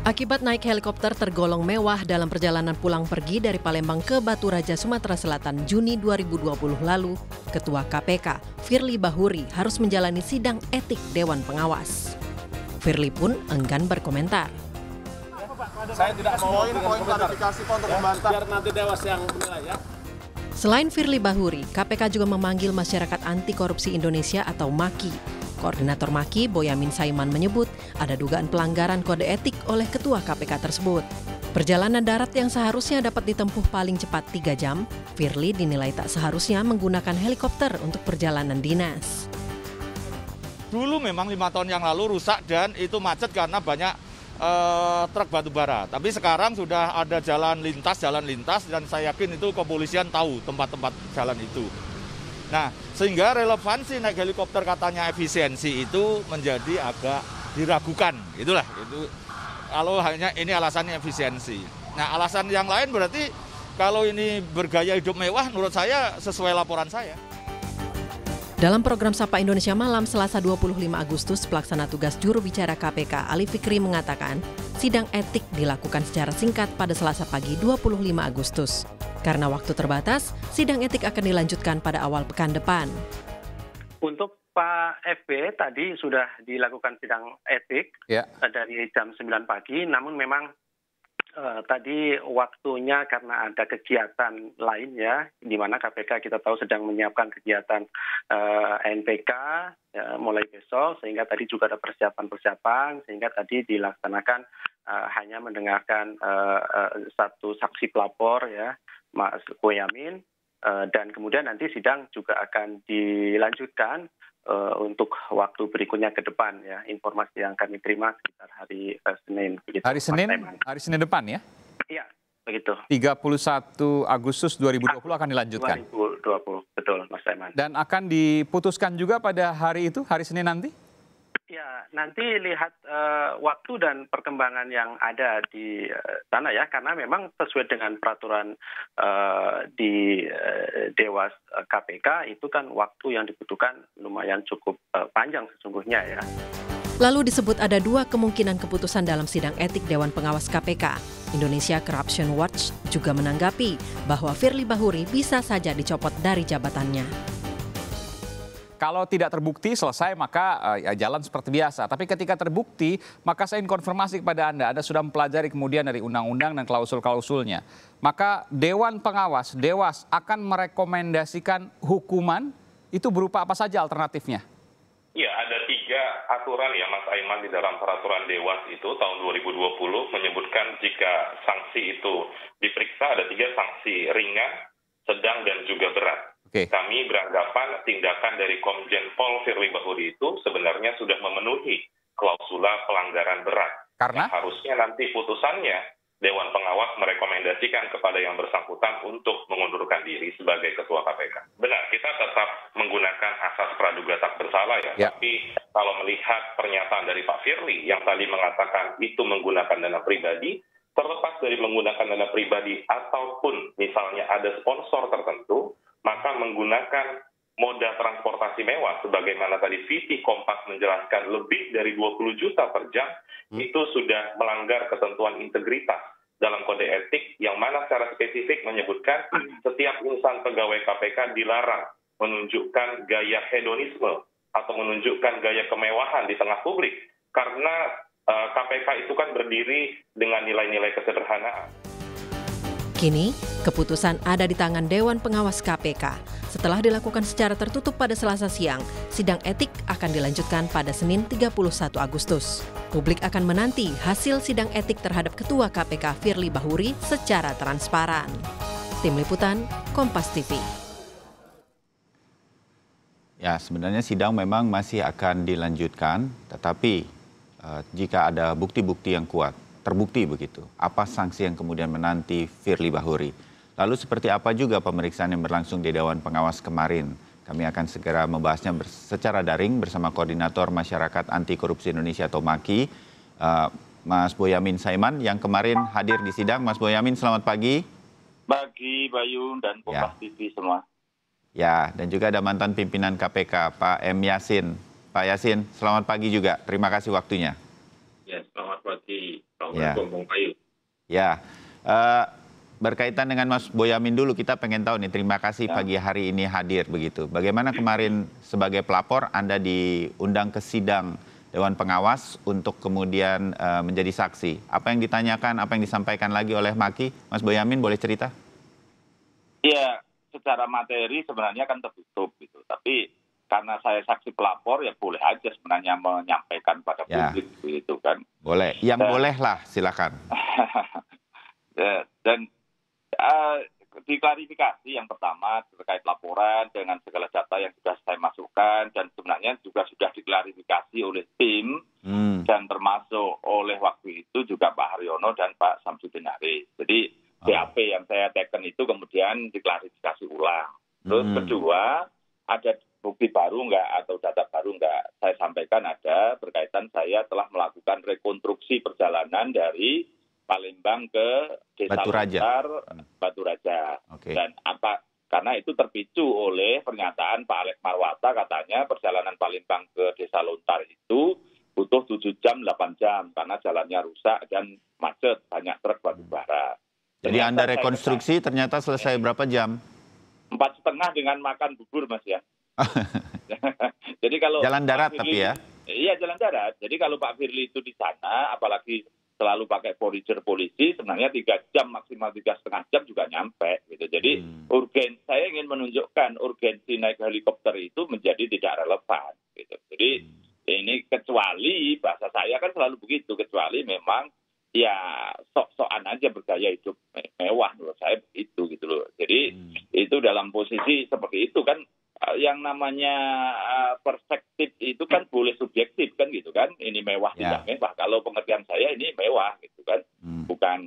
Akibat naik helikopter tergolong mewah dalam perjalanan pulang pergi dari Palembang ke Batu Raja, Sumatera Selatan Juni 2020 lalu, Ketua KPK, Firly Bahuri, harus menjalani sidang etik Dewan Pengawas. Firly pun enggan berkomentar. Saya tidak mau poin klarifikasi untuk membantah. Biar nanti Dewas yang menilai ya. Selain Firly Bahuri, KPK juga memanggil Masyarakat Anti Korupsi Indonesia atau MAKI. Koordinator MAKI, Boyamin Saiman, menyebut ada dugaan pelanggaran kode etik oleh Ketua KPK tersebut. Perjalanan darat yang seharusnya dapat ditempuh paling cepat 3 jam, Firly dinilai tak seharusnya menggunakan helikopter untuk perjalanan dinas. Dulu memang 5 tahun yang lalu rusak dan itu macet karena banyak truk batu bara. Tapi sekarang sudah ada jalan lintas dan saya yakin itu kepolisian tahu tempat-tempat jalan itu. Nah, sehingga relevansi naik helikopter katanya efisiensi itu menjadi agak diragukan. Itulah, itu kalau hanya ini alasannya efisiensi. Nah, alasan yang lain berarti kalau ini bergaya hidup mewah menurut saya sesuai laporan saya. Dalam program Sapa Indonesia Malam Selasa 25 Agustus, pelaksana tugas juru bicara KPK Ali Fikri mengatakan, sidang etik dilakukan secara singkat pada Selasa pagi 25 Agustus. Karena waktu terbatas, sidang etik akan dilanjutkan pada awal pekan depan. Untuk Pak FB tadi sudah dilakukan sidang etik dari jam 9 pagi, namun memang tadi waktunya karena ada kegiatan lain ya, di mana KPK kita tahu sedang menyiapkan kegiatan NPK mulai besok, sehingga tadi juga ada persiapan, sehingga tadi dilaksanakan hanya mendengarkan satu saksi pelapor ya, Mas Boyamin, dan kemudian nanti sidang juga akan dilanjutkan untuk waktu berikutnya ke depan ya. Informasi yang kami terima sekitar hari Senin. Begitu, hari Senin depan ya? Iya, begitu. 31 Agustus 2020 akan dilanjutkan? 2020, betul Mas Aiman. Dan akan diputuskan juga pada hari itu, hari Senin nanti? Ya, nanti lihat waktu dan perkembangan yang ada di sana ya, karena memang sesuai dengan peraturan di Dewas KPK itu kan waktu yang dibutuhkan lumayan cukup panjang sesungguhnya ya. Lalu disebut ada 2 kemungkinan keputusan dalam sidang etik Dewan Pengawas KPK. Indonesia Corruption Watch juga menanggapi bahwa Firly Bahuri bisa saja dicopot dari jabatannya. Kalau tidak terbukti selesai maka ya jalan seperti biasa. Tapi ketika terbukti maka saya ingin konfirmasi kepada Anda. Anda sudah mempelajari kemudian dari undang-undang dan klausul-klausulnya. Maka Dewan Pengawas, Dewas akan merekomendasikan hukuman itu berupa apa saja alternatifnya? Ya, ada 3 aturan ya Mas Aiman di dalam peraturan Dewas itu tahun 2020 menyebutkan jika sanksi itu diperiksa ada 3 sanksi ringan, sedang dan juga berat. Kami beranggapan tindakan dari Komjen Pol Firly Bahuri itu sebenarnya sudah memenuhi klausula pelanggaran berat. Karena harusnya nanti putusannya Dewan Pengawas merekomendasikan kepada yang bersangkutan untuk mengundurkan diri sebagai Ketua KPK. Benar, kita tetap menggunakan asas praduga tak bersalah ya. Tapi kalau melihat pernyataan dari Pak Firly yang tadi mengatakan itu menggunakan dana pribadi, terlepas dari menggunakan dana pribadi ataupun misalnya ada sponsor tertentu, maka menggunakan moda transportasi mewah, sebagaimana tadi VT Kompas menjelaskan lebih dari 20 juta per jam, itu sudah melanggar ketentuan integritas dalam kode etik, yang mana secara spesifik menyebutkan setiap insan pegawai KPK dilarang menunjukkan gaya hedonisme atau menunjukkan gaya kemewahan di tengah publik, karena KPK itu kan berdiri dengan nilai-nilai kesederhanaan. Kini, keputusan ada di tangan Dewan Pengawas KPK. Setelah dilakukan secara tertutup pada Selasa siang, sidang etik akan dilanjutkan pada Senin 31 Agustus. Publik akan menanti hasil sidang etik terhadap Ketua KPK Firly Bahuri secara transparan. Tim Liputan, Kompas TV. Ya, sebenarnya sidang memang masih akan dilanjutkan, tetapi jika ada bukti-bukti yang kuat, terbukti begitu, apa sanksi yang kemudian menanti Firly Bahuri? Lalu seperti apa juga pemeriksaan yang berlangsung di Dewan Pengawas kemarin? Kami akan segera membahasnya secara daring bersama Koordinator Masyarakat Anti Korupsi Indonesia atau MAKI, Mas Boyamin Saiman yang kemarin hadir di sidang. Mas Boyamin, selamat pagi. Pagi, Bayu dan Kompas TV semua. Ya, dan juga ada mantan pimpinan KPK, Pak M. Yasin. Pak Yasin, selamat pagi juga. Terima kasih waktunya. Ya, selamat selamat pagi. Assalamualaikum, Bung Bayu. Ya, berkaitan dengan Mas Boyamin dulu, kita pengen tahu nih, terima kasih pagi hari ini hadir begitu. Bagaimana kemarin sebagai pelapor Anda diundang ke sidang Dewan Pengawas untuk kemudian menjadi saksi. Apa yang ditanyakan, apa yang disampaikan lagi oleh Maki? Mas Boyamin boleh cerita? Iya, secara materi sebenarnya kan tertutup gitu. Tapi karena saya saksi pelapor ya boleh aja sebenarnya menyampaikan pada publik gitu kan. Boleh, yang boleh lah silakan. Dan diklarifikasi yang pertama terkait laporan dengan segala data yang sudah saya masukkan dan sebenarnya juga sudah diklarifikasi oleh tim dan termasuk oleh waktu itu juga Pak Haryono dan Pak Samsudin Haris. Jadi BAP yang saya teken itu kemudian diklarifikasi ulang. Terus kedua, ada bukti baru nggak atau data baru nggak? Saya sampaikan ada berkaitan saya telah melakukan rekonstruksi perjalanan dari Palembang ke Desa Lontar, Batu Raja. Dan karena itu terpicu oleh pernyataan Pak Alex Marwata, katanya perjalanan Palembang ke Desa Lontar itu butuh 7 jam, 8 jam karena jalannya rusak dan macet, banyak truk batu bara. Jadi Anda rekonstruksi ternyata selesai berapa jam? 4,5 dengan makan bubur, Mas ya. Jadi kalau jalan darat tapi ya? Iya, jalan darat. Jadi kalau Pak Firly itu di sana, apalagi selalu pakai forager polisi, sebenarnya 3 jam, maksimal 3,5 jam juga nyampe. Gitu. Jadi saya ingin menunjukkan urgensi naik helikopter itu menjadi tidak relevan. Gitu. Jadi ini kecuali, bahasa saya kan selalu begitu, kecuali memang ya sok-sokan aja bergaya hidup mewah menurut saya itu gitu loh. Jadi itu dalam posisi seperti itu kan, yang namanya perspektif itu kan boleh subjektif kan gitu kan. Ini mewah tidak mewah. Kalau pengertian saya ini mewah gitu kan.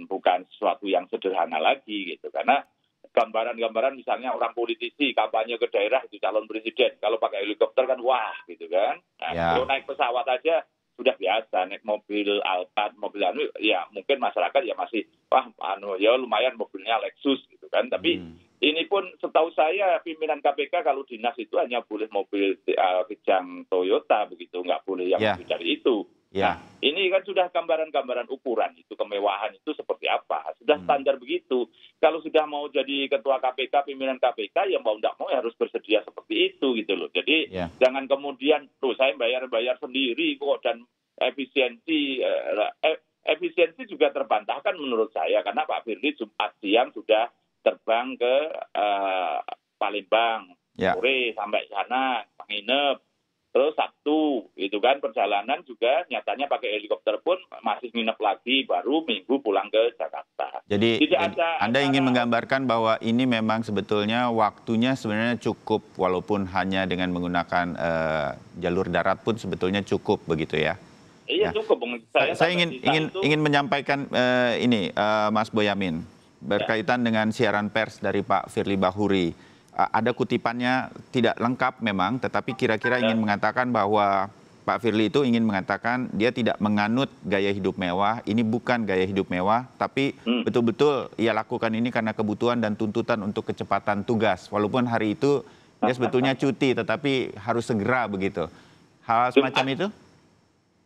Bukan sesuatu yang sederhana lagi gitu. Karena gambaran-gambaran misalnya orang politisi kampanye ke daerah itu calon presiden, kalau pakai helikopter kan wah gitu kan. Nah, kalau naik pesawat aja sudah biasa, naik mobil Alphard, mobil ya mungkin masyarakat ya masih ya lumayan mobilnya Lexus gitu kan. Tapi ini pun setahu saya pimpinan KPK kalau dinas itu hanya boleh mobil Kijang Toyota begitu, nggak boleh yang lebih dari itu. Nah, ini kan sudah gambaran-gambaran ukuran itu kemewahan itu seperti apa, sudah standar begitu. Kalau sudah mau jadi ketua KPK, pimpinan KPK, ya mau nggak mau ya harus bersedia seperti itu gitu loh. Jadi jangan kemudian saya bayar sendiri kok, dan efisiensi juga terbantahkan menurut saya karena Pak Firly Jumat siang sudah terbang ke Palembang sore sampai sana menginap. Terus Sabtu, itu kan perjalanan juga nyatanya pakai helikopter pun masih nginep lagi, baru Minggu pulang ke Jakarta. Jadi Anda ingin menggambarkan bahwa ini memang sebetulnya waktunya sebenarnya cukup, walaupun hanya dengan menggunakan jalur darat pun sebetulnya cukup begitu ya? Iya cukup. Saya ingin menyampaikan ini Mas Boyamin, berkaitan dengan siaran pers dari Pak Firly Bahuri. Ada kutipannya tidak lengkap memang, tetapi kira-kira ingin mengatakan bahwa Pak Firly itu ingin mengatakan dia tidak menganut gaya hidup mewah, ini bukan gaya hidup mewah, tapi betul-betul ia lakukan ini karena kebutuhan dan tuntutan untuk kecepatan tugas. Walaupun hari itu dia sebetulnya cuti, tetapi harus segera begitu. Hal semacam itu?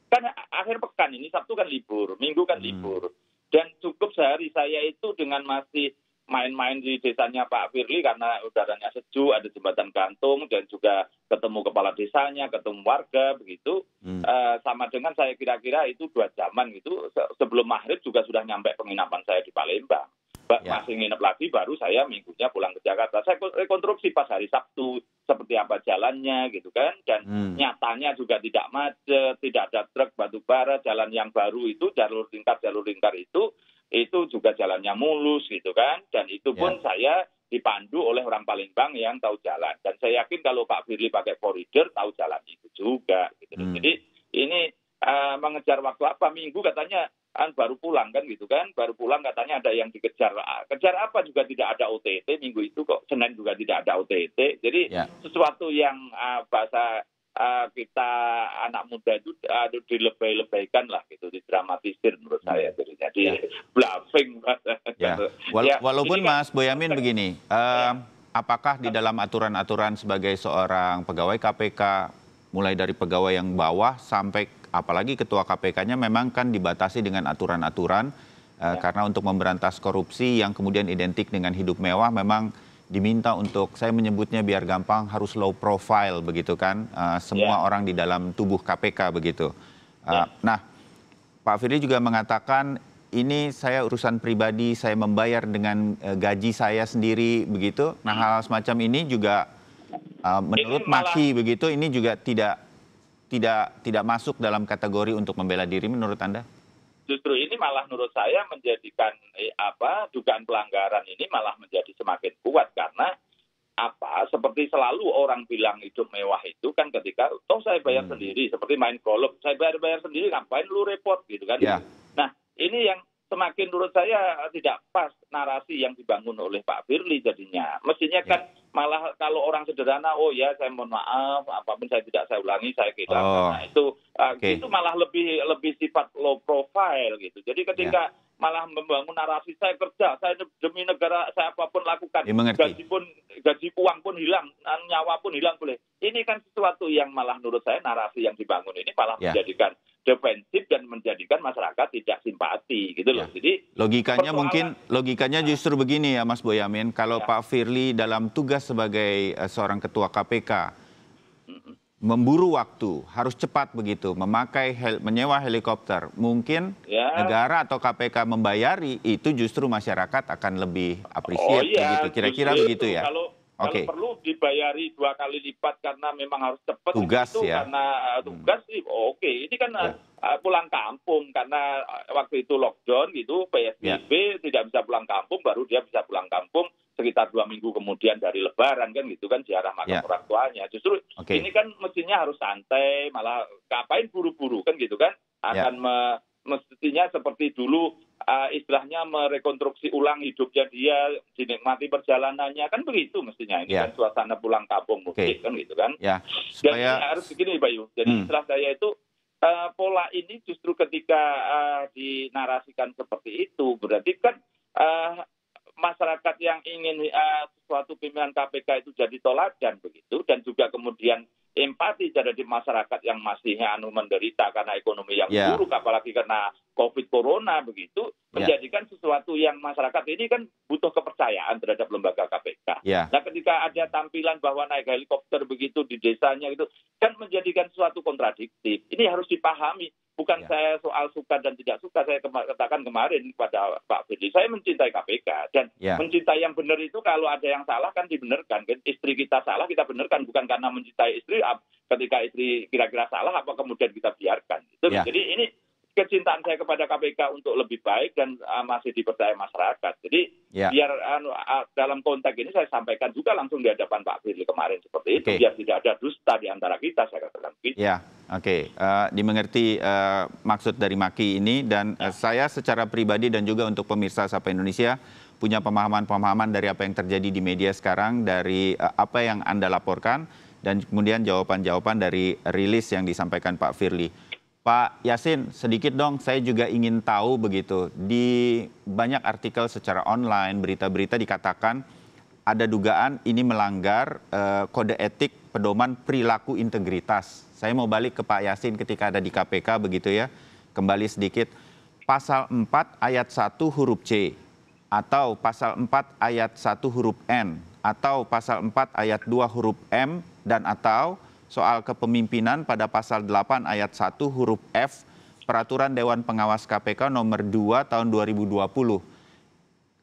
Kan akhir pekan ini, Sabtu kan libur, Minggu kan libur. Dan cukup sehari saya itu dengan masih main-main di desanya Pak Firly karena udaranya sejuk, ada jembatan gantung dan juga ketemu kepala desanya, ketemu warga begitu. Sama dengan saya kira-kira itu 2 jaman gitu. Sebelum maghrib juga sudah nyampe penginapan saya di Palembang. Masih nginep lagi, baru saya minggunya pulang ke Jakarta. Saya rekonstruksi pas hari Sabtu seperti apa jalannya gitu kan. Dan nyatanya juga tidak macet, tidak ada truk batu bara, jalan yang baru itu jalur lingkar itu juga jalannya mulus gitu kan. Dan itu pun saya dipandu oleh orang Palembang yang tahu jalan. Dan saya yakin kalau Pak Firly pakai forager tahu jalan itu juga gitu. Jadi ini mengejar waktu apa? Minggu katanya baru pulang kan gitu kan. Baru pulang katanya ada yang dikejar. Kejar apa juga tidak ada OTT minggu itu kok. Senin juga tidak ada OTT. Jadi sesuatu yang bahasa kita anak muda itu dilebay-lebaykan lah gitu, didramatisir menurut saya. Jadi bluffing. Walaupun Mas Boyamin begini, apakah di dalam aturan-aturan sebagai seorang pegawai KPK, mulai dari pegawai yang bawah sampai apalagi ketua KPK-nya memang kan dibatasi dengan aturan-aturan karena untuk memberantas korupsi yang kemudian identik dengan hidup mewah memang diminta untuk, saya menyebutnya biar gampang, harus low profile begitu kan, semua orang di dalam tubuh KPK begitu. Nah, Pak Firly juga mengatakan ini saya urusan pribadi, saya membayar dengan gaji saya sendiri begitu. Nah, hal semacam ini juga menurut Maki begitu, ini juga tidak masuk dalam kategori untuk membela diri menurut Anda? Justru ini malah menurut saya menjadikan dugaan pelanggaran ini malah menjadi semakin kuat karena seperti selalu orang bilang hidup mewah itu kan ketika toh saya bayar sendiri, seperti main golf saya bayar sendiri, ngapain lu repot gitu kan. Nah, ini yang semakin menurut saya tidak pas narasi yang dibangun oleh Pak Firly jadinya. Mestinya kan malah kalau orang sederhana, oh ya saya mohon maaf, apapun saya ulangi, saya kira. Nah, itu malah lebih sifat low profile gitu. Jadi ketika malah membangun narasi saya kerja, saya demi negara, saya apapun lakukan, gaji uang pun hilang, nyawa pun hilang boleh. Ini kan sesuatu yang malah menurut saya narasi yang dibangun ini malah menjadikan defensif dan menjadikan masyarakat tidak simpati gitu loh. Jadi logikanya justru begini ya Mas Boyamin, kalau Pak Firly dalam tugas sebagai seorang ketua KPK memburu waktu, harus cepat begitu, menyewa helikopter, mungkin negara atau KPK membayari, itu justru masyarakat akan lebih appreciate begitu, kira-kira begitu ya. Kalau perlu dibayari 2 kali lipat karena memang harus cepat karena tugas sih Ini kan pulang kampung karena waktu itu lockdown gitu, PSBB tidak bisa pulang kampung, baru dia bisa pulang kampung sekitar 2 minggu kemudian dari Lebaran kan gitu kan, ziarah makam orang tuanya. Justru ini kan mestinya harus santai, malah ngapain buru-buru kan gitu kan, akan mestinya seperti dulu istilahnya merekonstruksi ulang hidupnya dia, dinikmati perjalanannya, kan begitu mestinya. Ini kan suasana pulang kampung mudik kan gitu kan. Dan ini harus begini Pak Yu, jadi istilah saya itu pola ini justru ketika dinarasikan seperti itu, berarti kan masyarakat yang ingin suatu pimpinan KPK itu jadi toladan begitu, dan juga kemudian empati terhadap masyarakat yang masih menderita karena ekonomi yang buruk, apalagi karena COVID Corona begitu, menjadikan sesuatu yang masyarakat ini kan butuh kepercayaan terhadap lembaga KPK. Nah, ketika ada tampilan bahwa naik helikopter begitu di desanya itu kan menjadikan sesuatu kontradiktif. Ini harus dipahami. Bukan saya soal suka dan tidak suka, saya katakan kemarin kepada Pak Firly, saya mencintai KPK dan mencintai yang benar itu kalau ada yang salah kan dibenarkan. Istri kita salah kita benarkan, bukan karena mencintai istri ketika istri kira-kira salah apa kemudian kita biarkan. Jadi ini kecintaan saya kepada KPK untuk lebih baik dan masih dipercaya masyarakat. Jadi biar dalam konteks ini saya sampaikan juga langsung di hadapan Pak Firly kemarin seperti itu, biar tidak ada dusta di antara kita, saya katakan begitu. Dimengerti maksud dari Maki ini, dan saya secara pribadi dan juga untuk pemirsa Sapa Indonesia punya pemahaman-pemahaman dari apa yang terjadi di media sekarang, dari apa yang Anda laporkan, dan kemudian jawaban-jawaban dari rilis yang disampaikan Pak Firly. Pak Yasin, sedikit dong, saya juga ingin tahu begitu, di banyak artikel secara online, berita-berita dikatakan ada dugaan ini melanggar kode etik pedoman perilaku integritas. Saya mau balik ke Pak Yasin ketika ada di KPK begitu ya, kembali sedikit. Pasal 4 ayat 1 huruf C, atau pasal 4 ayat 1 huruf N, atau pasal 4 ayat 2 huruf M, dan atau soal kepemimpinan pada pasal 8 ayat 1 huruf F Peraturan Dewan Pengawas KPK nomor 2 tahun 2020.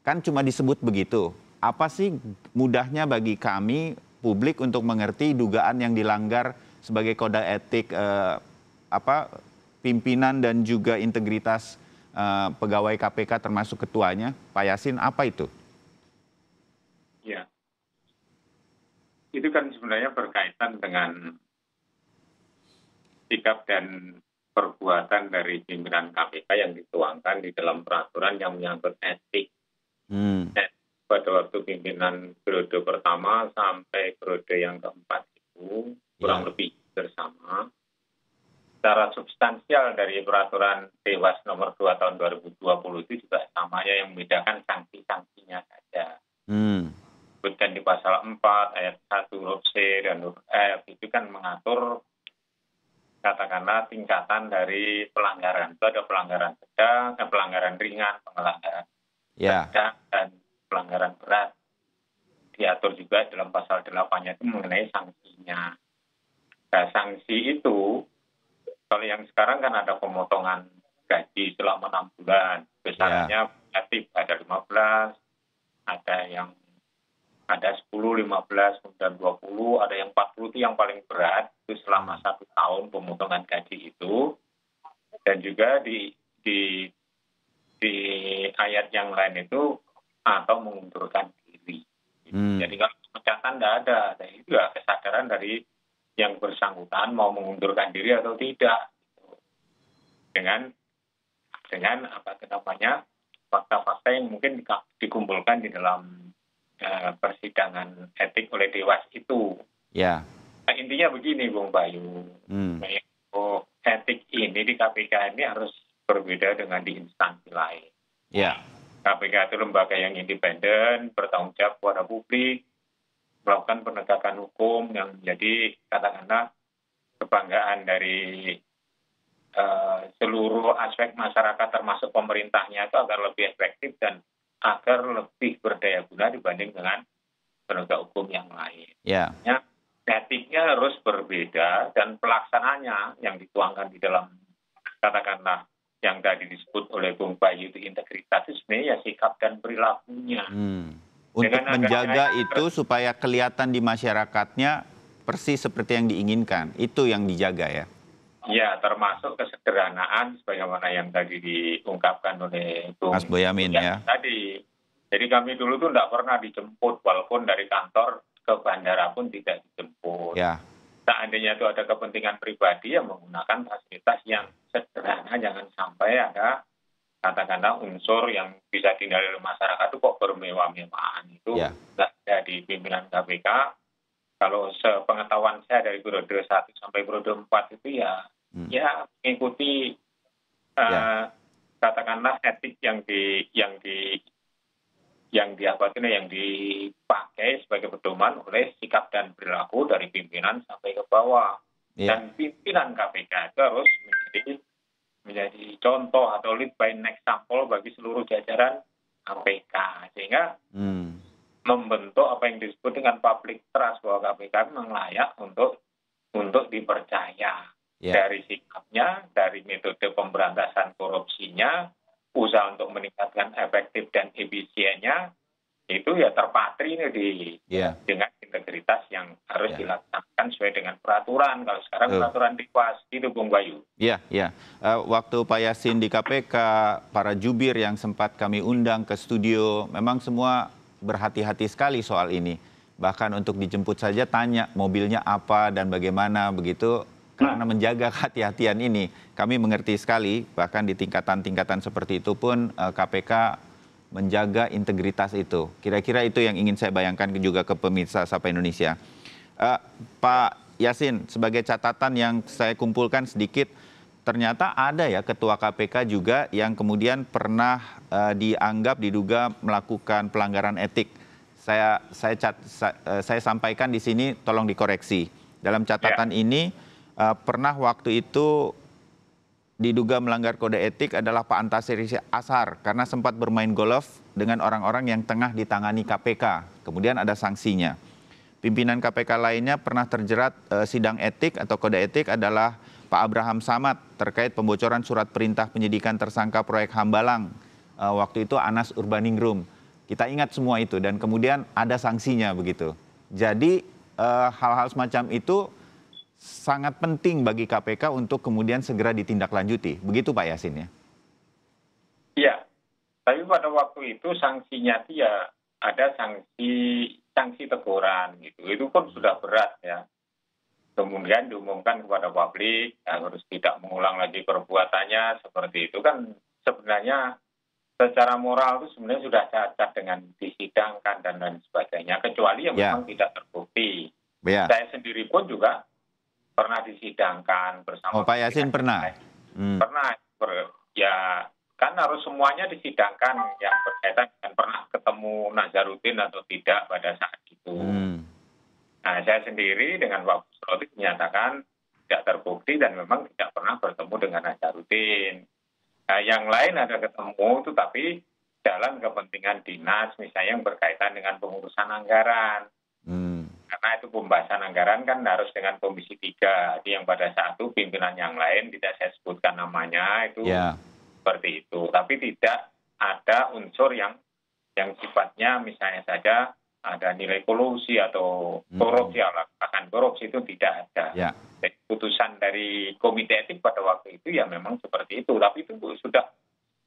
Kan cuma disebut begitu. Apa sih mudahnya bagi kami publik untuk mengerti dugaan yang dilanggar sebagai kode etik pimpinan dan juga integritas pegawai KPK termasuk ketuanya? Pak Yasin, apa itu? Ya. Itu kan sebenarnya berkaitan dengan sikap dan perbuatan dari pimpinan KPK yang dituangkan di dalam peraturan yang menyangkut etik. Pada waktu pimpinan periode pertama sampai periode yang keempat itu kurang lebih bersama. Secara substansial dari peraturan Dewas nomor 2 tahun 2020 itu juga sama ya, yang membedakan sanksi-sanksinya saja. Dan di pasal 4 ayat 1 huruf C dan huruf F itu kan mengatur katakanlah tingkatan dari pelanggaran. Itu ada pelanggaran sedang, pelanggaran ringan, pelanggaran sedang, dan pelanggaran berat. Diatur juga dalam pasal 8-nya itu mengenai sanksinya. Nah, sanksi itu, kalau yang sekarang kan ada pemotongan gaji selama 6 bulan. Besarannya relatif, ada 15, ada yang ada 10, 15, kemudian 20, ada yang 40 itu yang paling berat, itu selama 1 tahun pemotongan gaji itu. Dan juga di ayat yang lain itu, atau mengundurkan diri. Jadi kalau pemecatan tidak ada, dan itu ya kesadaran dari yang bersangkutan mau mengundurkan diri atau tidak. Dengan fakta-fakta yang mungkin dikumpulkan di dalam persidangan etik oleh Dewas itu. Ya. Nah, intinya begini, Bung Bayu. Etik ini di KPK ini harus berbeda dengan di instansi lain. Ya. KPK itu lembaga yang independen, bertanggung jawab kepada publik, melakukan penegakan hukum yang menjadi katakanlah kebanggaan dari seluruh aspek masyarakat termasuk pemerintahnya itu agar lebih efektif dan agar lebih berdaya guna dibanding dengan penegak hukum yang lain. Ya. Etiknya harus berbeda dan pelaksananya yang dituangkan di dalam katakanlah yang tadi disebut oleh Bung Bayu itu integritas itu sebenarnya sikap dan perilakunya. Untuk menjaga itu supaya kelihatan di masyarakatnya persis seperti yang diinginkan. Itu yang dijaga ya? Ya, termasuk kesederhanaan sebagaimana yang tadi diungkapkan oleh Bung Mas Boyamin ya. Tadi. Jadi kami dulu tuh tidak pernah dijemput, walaupun dari kantor ke bandara pun tidak dijemput. Ya. Seandainya itu ada kepentingan pribadi yang menggunakan fasilitas yang sederhana, jangan sampai ada katakanlah unsur yang bisa dihindari oleh masyarakat itu kok bermewah-mewahan. Itu tidak ada di pimpinan KPK. Kalau sepengetahuan saya dari periode 1 sampai periode 4 itu ya mengikuti katakanlah etik yang dipakai sebagai pedoman oleh sikap dan perilaku dari pimpinan sampai ke bawah. Dan pimpinan KPK itu harus menjadi contoh atau lead by example bagi seluruh jajaran KPK, sehingga membentuk apa yang disebut dengan public trust bahwa KPK memang layak untuk dipercaya. Dari sikapnya, dari metode pemberantasan korupsinya, usaha untuk meningkatkan efektif dan efisiennya, itu ya terpatri dengan integritas yang harus dilaksanakan sesuai dengan peraturan. Kalau sekarang peraturan Dewas, itu Bung Bayu. Iya. Waktu Pak Yasin di KPK, para jubir yang sempat kami undang ke studio, memang semua berhati-hati sekali soal ini. Bahkan untuk dijemput saja tanya mobilnya apa dan bagaimana begitu. Karena menjaga kehati-hatian ini, kami mengerti sekali, bahkan di tingkatan-tingkatan seperti itu pun KPK menjaga integritas itu. Kira-kira itu yang ingin saya bayangkan juga ke pemirsa Sapa Indonesia. Pak Yasin, sebagai catatan yang saya kumpulkan sedikit, ternyata ada ya ketua KPK juga yang kemudian pernah diduga melakukan pelanggaran etik. Saya sampaikan di sini, tolong dikoreksi. Dalam catatan ini, pernah waktu itu diduga melanggar kode etik adalah Pak Antasari Ashar karena sempat bermain golf dengan orang-orang yang tengah ditangani KPK. Kemudian ada sanksinya. Pimpinan KPK lainnya pernah terjerat sidang etik atau kode etik adalah Pak Abraham Samad terkait pembocoran surat perintah penyidikan tersangka proyek Hambalang. Waktu itu Anas Urbaningrum. Kita ingat semua itu dan kemudian ada sanksinya begitu. Jadi hal-hal semacam itu sangat penting bagi KPK untuk kemudian segera ditindaklanjuti. Begitu Pak Yasin ya? Iya, tapi pada waktu itu sanksinya ya ada sanksi teguran gitu. Itu pun sudah berat ya. Kemudian diumumkan kepada publik harus tidak mengulang lagi perbuatannya seperti itu kan sebenarnya secara moral itu sebenarnya sudah cacat dengan disidangkan dan lain sebagainya. Kecuali yang memang tidak terbukti. Saya sendiri pun juga pernah disidangkan bersama. Pak Yasin pernah? Pernah. Ya kan harus semuanya disidangkan yang berkaitan dengan pernah ketemu Nazarudin atau tidak pada saat itu. Nah saya sendiri dengan Pak Busroti menyatakan tidak terbukti dan memang tidak pernah bertemu dengan Nazarudin. Nah, yang lain ada ketemu itu tapi dalam kepentingan dinas, misalnya yang berkaitan dengan pengurusan anggaran. Karena itu pembahasan anggaran kan harus dengan Komisi 3. Jadi yang pada saat itu pimpinan yang lain tidak saya sebutkan namanya itu seperti itu. Tapi tidak ada unsur yang sifatnya misalnya saja ada nilai kolusi atau korupsi, bahkan korupsi itu tidak ada. Jadi, putusan dari Komite Etik pada waktu itu ya memang seperti itu. Tapi itu sudah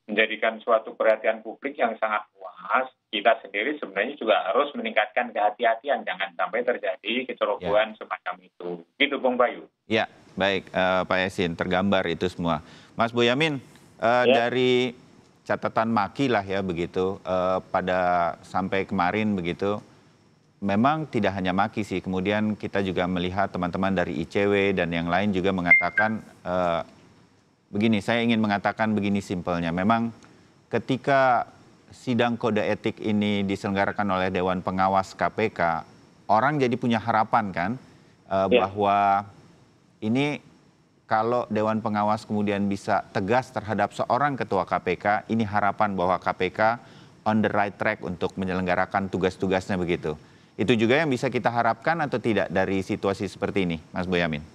menjadikan suatu perhatian publik yang sangat luas. Kita sendiri sebenarnya juga harus meningkatkan kehati-hatian, jangan sampai terjadi kecerobohan semacam itu. Gitu, Bung Bayu. Ya, baik Pak Yasin, tergambar itu semua. Mas Boyamin, dari catatan Maki lah ya begitu, pada sampai kemarin begitu, memang tidak hanya Maki sih, kemudian kita juga melihat teman-teman dari ICW dan yang lain juga mengatakan, begini, saya ingin mengatakan begini simpelnya, memang ketika sidang kode etik ini diselenggarakan oleh Dewan Pengawas KPK, orang jadi punya harapan kan, bahwa ini kalau Dewan Pengawas kemudian bisa tegas terhadap seorang ketua KPK, ini harapan bahwa KPK on the right track untuk menyelenggarakan tugas-tugasnya begitu. Itu juga yang bisa kita harapkan atau tidak dari situasi seperti ini, Mas Boyamin?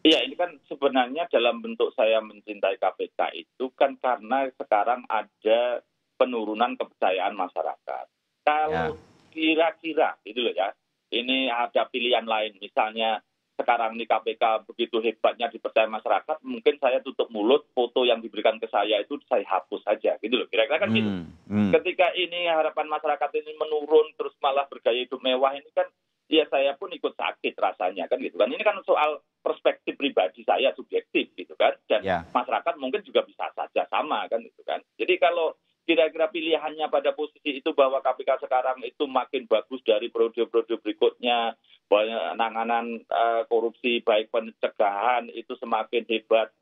Iya, ini kan sebenarnya dalam bentuk saya mencintai KPK itu kan karena sekarang ada penurunan kepercayaan masyarakat. Kalau kira-kira, gitu loh ya, ini ada pilihan lain, misalnya sekarang ini KPK begitu hebatnya dipercaya masyarakat, mungkin saya tutup mulut, foto yang diberikan ke saya itu saya hapus saja, gitu loh. Kira-kira kan gitu. Ketika ini harapan masyarakat ini menurun, terus malah bergaya hidup mewah, ini kan ya saya pun ikut sakit rasanya kan gitu kan. Ini kan soal perspektif pribadi saya subjektif gitu kan. Dan masyarakat mungkin juga bisa saja sama kan gitu kan. Jadi kalau kira-kira pilihannya pada posisi itu bahwa KPK sekarang itu makin bagus dari periode-periode berikutnya, penanganan korupsi baik pencegahan itu semakin hebat,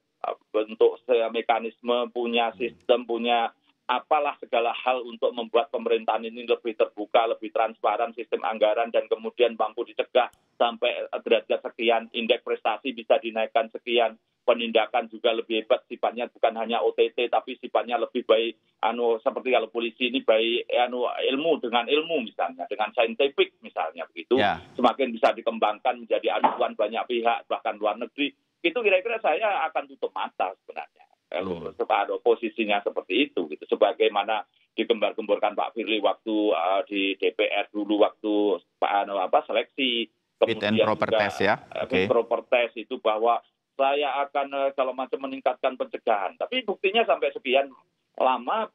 bentuk mekanisme, punya sistem, punya apalah segala hal untuk membuat pemerintahan ini lebih terbuka, lebih transparan, sistem anggaran, dan kemudian mampu dicegah sampai derajat sekian, indeks prestasi bisa dinaikkan sekian, penindakan juga lebih hebat, sifatnya bukan hanya OTT, tapi sifatnya lebih baik, seperti kalau polisi ini baik ilmu dengan ilmu misalnya, dengan scientific misalnya begitu, semakin bisa dikembangkan menjadi aduan banyak pihak, bahkan luar negeri, itu kira-kira saya akan tutup mata sebenarnya. Kalau ada posisinya seperti itu, gitu. Sebagaimana digembar-gemborkan Pak Firly waktu di DPR dulu waktu seleksi, kemudian proper test ya, proper test itu bahwa saya akan kalau macam meningkatkan pencegahan, tapi buktinya sampai sekian lama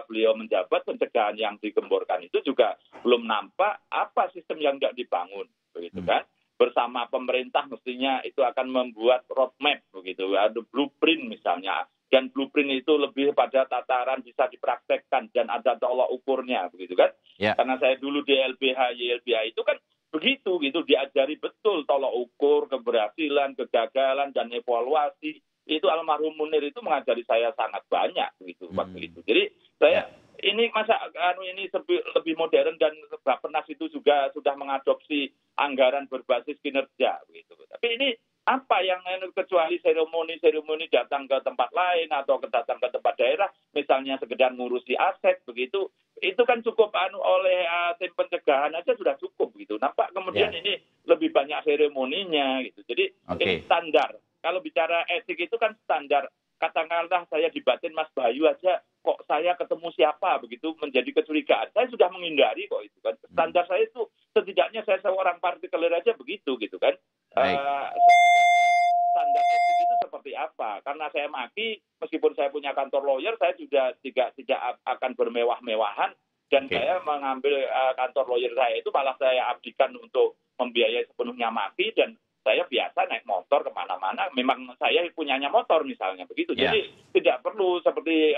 beliau menjabat, pencegahan yang digemborkan itu juga belum nampak apa sistem yang tidak dibangun, begitu kan? Bersama pemerintah mestinya itu akan membuat roadmap begitu, ada blueprint misalnya, dan blueprint itu lebih pada tataran bisa dipraktekkan dan ada tolak ukurnya begitu kan? Karena saya dulu di LBH, YLBH itu kan begitu gitu, diajari betul tolak ukur, keberhasilan, kegagalan dan evaluasi. Itu almarhum Munir itu mengajari saya sangat banyak begitu waktu itu. Jadi saya ini masa ini lebih modern, dan Bappenas itu juga sudah mengadopsi anggaran berbasis kinerja begitu. Tapi ini apa yang kecuali seremoni datang ke tempat lain atau datang ke tempat daerah, misalnya sekedar ngurusi aset begitu, itu kan cukup oleh tim pencegahan aja sudah cukup gitu. Nampak kemudian ini lebih banyak seremoninya gitu. Jadi ini standar. Kalau bicara etik itu kan standar. Katakanlah saya dibatin Mas Bayu aja, kok saya ketemu siapa begitu menjadi kecurigaan. Saya sudah menghindari kok itu kan. Standar saya itu setidaknya saya seorang partikelir aja begitu gitu kan. Standar etik itu seperti apa? Karena saya Maki, meskipun saya punya kantor lawyer, saya juga tidak akan bermewah-mewahan, dan saya mengambil kantor lawyer saya itu malah saya abdikan untuk membiayai sepenuhnya Maki, dan saya biasa naik motor kemana-mana, memang saya punyanya motor misalnya begitu. Jadi tidak perlu seperti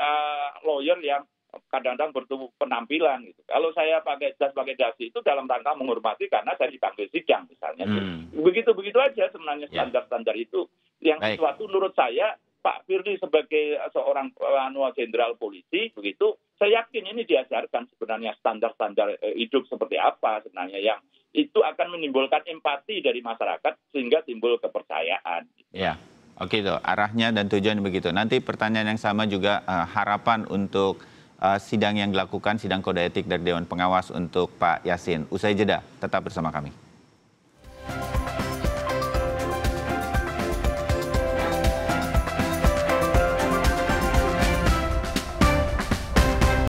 lawyer yang kadang-kadang bertemu penampilan gitu. Kalau saya pakai dasi itu dalam rangka menghormati karena saya dipanggil sidang misalnya. Begitu-begitu aja sebenarnya standar-standar itu yang sesuatu menurut saya Pak Firly sebagai seorang jenderal polisi, begitu, saya yakin ini diajarkan sebenarnya standar-standar hidup seperti apa sebenarnya yang itu akan menimbulkan empati dari masyarakat sehingga timbul kepercayaan. Ya, oke itu arahnya dan tujuan begitu. Nanti pertanyaan yang sama juga harapan untuk sidang yang dilakukan, sidang kode etik dari Dewan Pengawas untuk Pak Yassin. Usai jeda, tetap bersama kami.